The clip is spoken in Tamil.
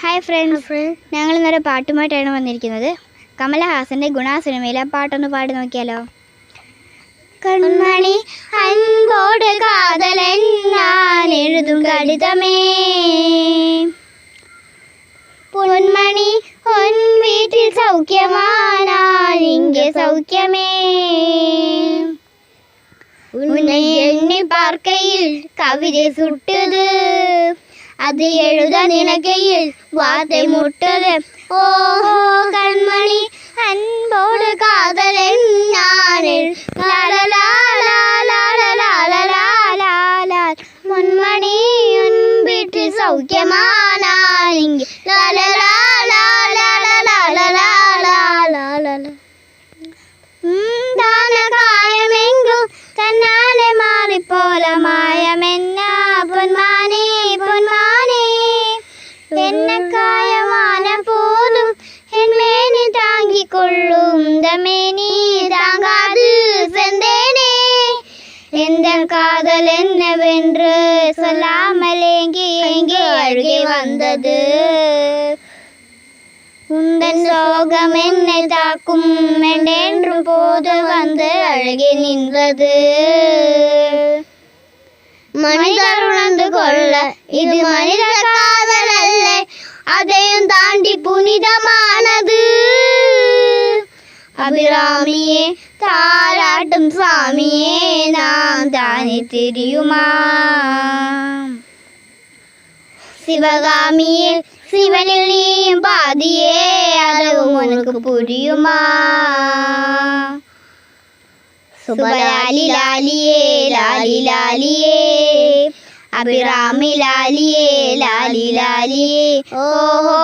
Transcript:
ഹായ് ഫ്രണ്ട്സ്, ഞങ്ങൾ ഇന്നൊരു പാട്ടുമായിട്ടാണ് വന്നിരിക്കുന്നത്. കമലഹാസന്റെ ഗുണ സിനിമയിലെ പാട്ടൊന്ന് പാടി നോക്കിയാലോ? കൺമണി അൻപോട് കാതലൻ ഞാൻ എഴുതും കടിതമേ, പൊന്മണി ഒൻ വീട്ടിൽ സൗഖ്യമാനാൽ ഇங்கே സൗഖ്യമേ, ഉன்னை எண்ணி பார்க்கையில் கவிதை சுட்டுது, அது எழுத நினைக்கையில் வார்த்தை முட்டது. ஓஹோ கண்மணி அன்போடு காதலன் நானில் முன்மணி உன் வீட்டில் சௌக்கியமானால் இங்கே കായമെങ്കും തന്നാലെ മാറിപ്പോല മായമെന്ന പൊന്മാനേ പൊന്മാനേ, എന്ന കായമാന പോലും എന്മേനി താങ്ങിക്കൊള്ളും തമേനി താങ്കാത് செந்தேனே, எந்த காதல் என்னவென்று சொல்லாமல் எங்கே அழுகே வந்தது, உந்தன் சோகம் என்னை தாக்கும் என்றென்று போது வந்து அழகி நின்றது. மனிதர் உணர்ந்து கொள்ள இது மனித காதல் அல்ல, அதையும் தாண்டி புனிதமானது. அபிராமியே தாராட்டும் சுவாமியே நான் தானே தெரியுமா, சிவகாமியே சிவனில் நீயும் பாதியே அதுவும் உனக்கு புரியுமா, சுபலாலி லாலியே லாலி லாலியே, அபிராமி லாலியே லாலி லாலியே, ஓஹோ